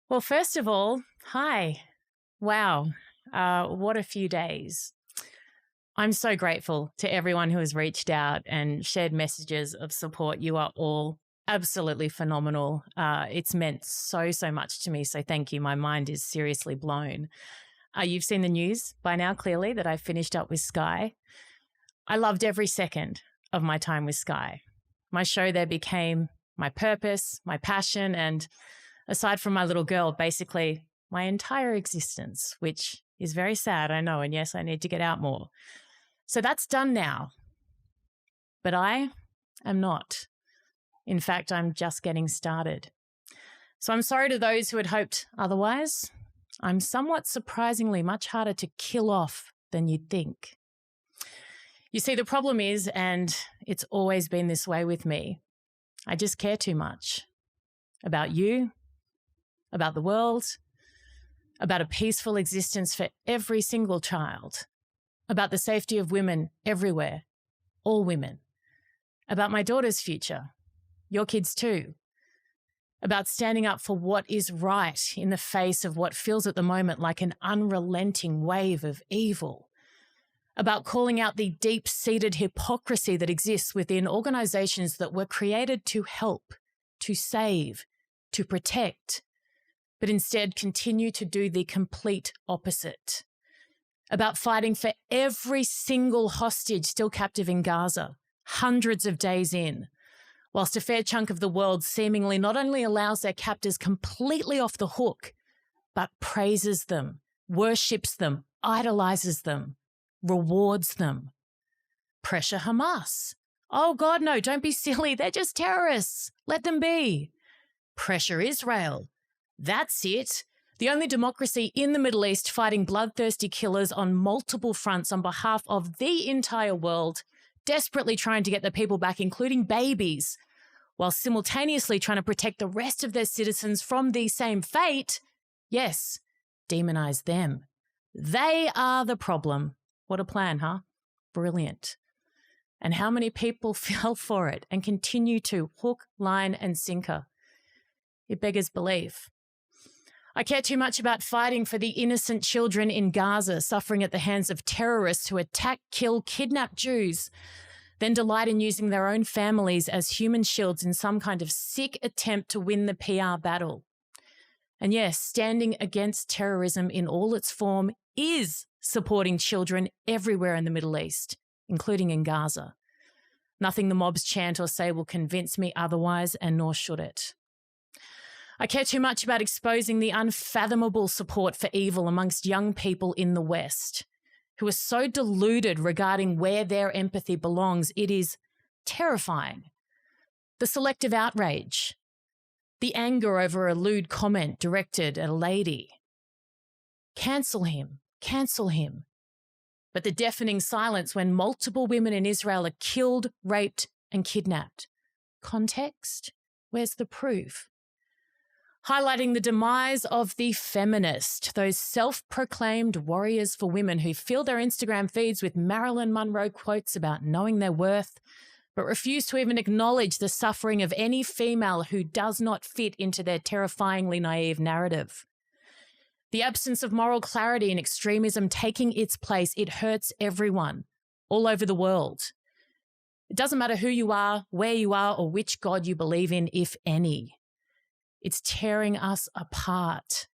Well, first of all, hi. Wow. What a few days. I'm so grateful to everyone who has reached out and shared messages of support. You are all absolutely phenomenal. It's meant so much to me. So thank you. My mind is seriously blown. You've seen the news by now, clearly, that I finished up with Sky. I loved every second of my time with Sky. My show there became my purpose, my passion, and aside from my little girl, basically my entire existence, which is very sad, I know, and yes, I need to get out more. So that's done now. But I am not. In fact, I'm just getting started. So I'm sorry to those who had hoped otherwise. I'm somewhat surprisingly much harder to kill off than you'd think. You see, the problem is, and it's always been this way with me, I just care too much about you, about the world, about a peaceful existence for every single child, about the safety of women everywhere, all women, about my daughter's future, your kids too, about standing up for what is right in the face of what feels at the moment like an unrelenting wave of evil, about calling out the deep-seated hypocrisy that exists within organisations that were created to help, to save, to protect, but instead continue to do the complete opposite. About fighting for every single hostage still captive in Gaza, hundreds of days in, whilst a fair chunk of the world seemingly not only allows their captors completely off the hook, but praises them, worships them, idolises them, rewards them. Pressure Hamas. Oh God, no, don't be silly. They're just terrorists. Let them be. Pressure Israel. That's it. The only democracy in the Middle East fighting bloodthirsty killers on multiple fronts on behalf of the entire world, desperately trying to get the people back, including babies, while simultaneously trying to protect the rest of their citizens from the same fate. Yes, demonize them. They are the problem. What a plan, huh? Brilliant. And how many people fell for it and continue to hook, line, and sinker? It beggars belief. I care too much about fighting for the innocent children in Gaza suffering at the hands of terrorists who attack, kill, kidnap Jews, then delight in using their own families as human shields in some kind of sick attempt to win the PR battle. And yes, standing against terrorism in all its form is supporting children everywhere in the Middle East, including in Gaza. Nothing the mobs chant or say will convince me otherwise, and nor should it. I care too much about exposing the unfathomable support for evil amongst young people in the West, who are so deluded regarding where their empathy belongs, it is terrifying. The selective outrage, the anger over a lewd comment directed at a lady. Cancel him. But the deafening silence when multiple women in Israel are killed, raped, and kidnapped. Context? Where's the proof? Highlighting the demise of the feminist, those self-proclaimed warriors for women who fill their Instagram feeds with Marilyn Monroe quotes about knowing their worth, but refuse to even acknowledge the suffering of any female who does not fit into their terrifyingly naive narrative. The absence of moral clarity and extremism taking its place, it hurts everyone, all over the world. It doesn't matter who you are, where you are, or which God you believe in, if any. It's tearing us apart.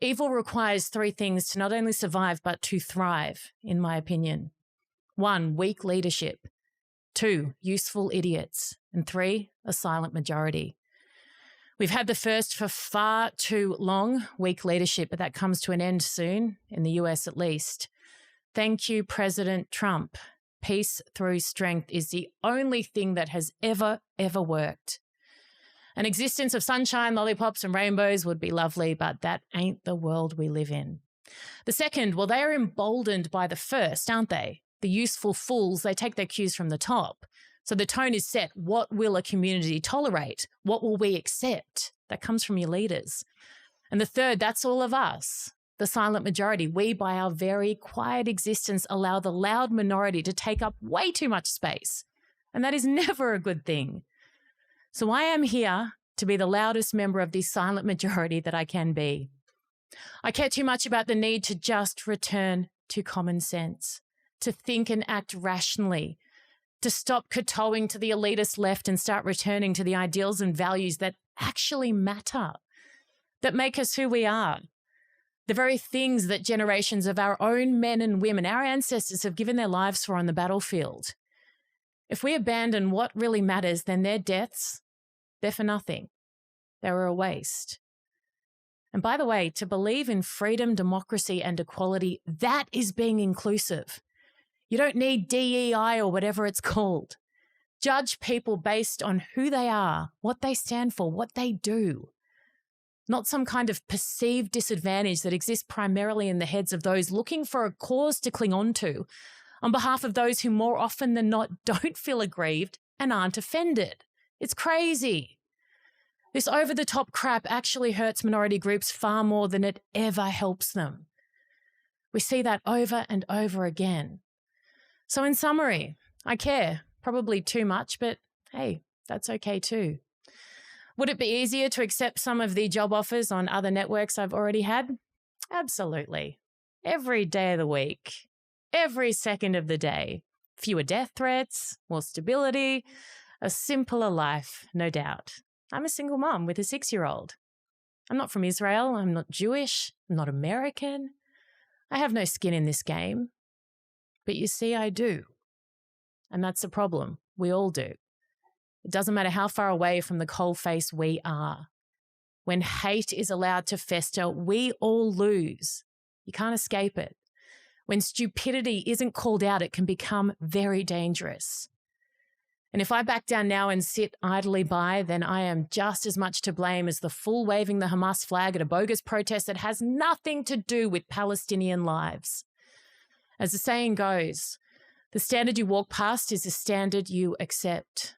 Evil requires three things to not only survive, but to thrive, in my opinion. 1, weak leadership. 2, useful idiots. And 3, a silent majority. We've had the first for far too long, weak leadership, but that comes to an end soon, in the US at least. Thank you, President Trump. Peace through strength is the only thing that has ever worked. An existence of sunshine, lollipops, and rainbows would be lovely, but that ain't the world we live in. The second, well, they are emboldened by the first, aren't they? The useful fools, they take their cues from the top. So the tone is set. What will a community tolerate? What will we accept? That comes from your leaders. And the third, that's all of us, the silent majority. We, by our very quiet existence, allow the loud minority to take up way too much space. And that is never a good thing. So I am here to be the loudest member of the silent majority that I can be. I care too much about the need to just return to common sense, to think and act rationally, to stop kowtowing to the elitist left and start returning to the ideals and values that actually matter, that make us who we are. The very things that generations of our own men and women, our ancestors, have given their lives for on the battlefield. If we abandon what really matters, then their deaths, they're for nothing. They were a waste. And by the way, to believe in freedom, democracy, and equality, that is being inclusive. You don't need DEI or whatever it's called. Judge people based on who they are, what they stand for, what they do. Not some kind of perceived disadvantage that exists primarily in the heads of those looking for a cause to cling on to, on behalf of those who more often than not don't feel aggrieved and aren't offended. It's crazy. This over-the-top crap actually hurts minority groups far more than it ever helps them. We see that over and over again. So in summary, I care, probably too much, but hey, that's okay too. Would it be easier to accept some of the job offers on other networks I've already had? Absolutely. Every day of the week, every second of the day. Fewer death threats, more stability, a simpler life, no doubt. I'm a single mom with a 6-year-old. I'm not from Israel. I'm not Jewish. I'm not American. I have no skin in this game. But you see, I do. And that's the problem. We all do. It doesn't matter how far away from the coalface we are. When hate is allowed to fester, we all lose. You can't escape it. When stupidity isn't called out, it can become very dangerous. And if I back down now and sit idly by, then I am just as much to blame as the fool waving the Hamas flag at a bogus protest that has nothing to do with Palestinian lives. As the saying goes, the standard you walk past is the standard you accept.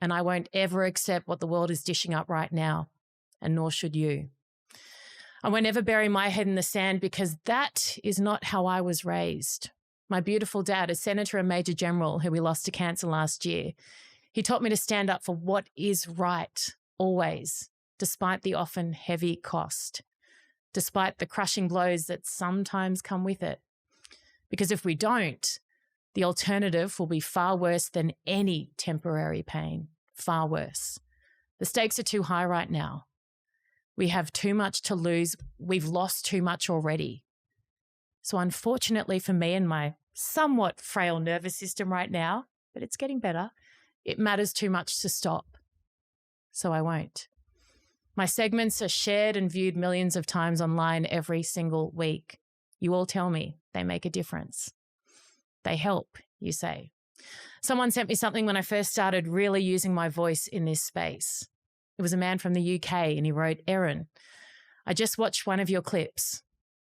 And I won't ever accept what the world is dishing up right now, and nor should you. I won't ever bury my head in the sand because that is not how I was raised. My beautiful dad, a senator and major general who we lost to cancer last year, he taught me to stand up for what is right, always, despite the often heavy cost, despite the crushing blows that sometimes come with it. Because if we don't, the alternative will be far worse than any temporary pain, far worse. The stakes are too high right now. We have too much to lose. We've lost too much already. So unfortunately for me and my somewhat frail nervous system right now, but it's getting better, it matters too much to stop. So I won't. My segments are shared and viewed millions of times online every single week. You all tell me they make a difference. They help, you say. Someone sent me something when I first started really using my voice in this space. It was a man from the UK and he wrote, "Erin, I just watched one of your clips.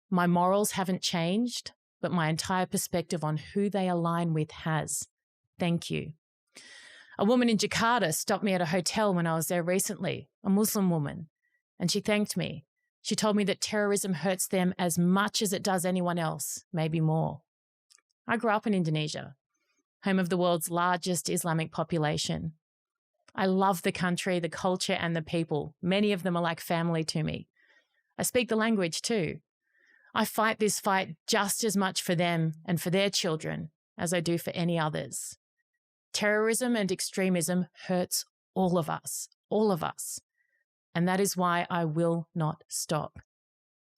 My morals haven't changed, but my entire perspective on who they align with has. Thank you." A woman in Jakarta stopped me at a hotel when I was there recently, a Muslim woman, and she thanked me. She told me that terrorism hurts them as much as it does anyone else, maybe more. I grew up in Indonesia, home of the world's largest Islamic population. I love the country, the culture, and the people. Many of them are like family to me. I speak the language too. I fight this fight just as much for them and for their children as I do for any others. Terrorism and extremism hurts all of us. And that is why I will not stop.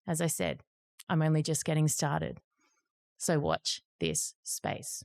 As I said, I'm only just getting started. So watch this space.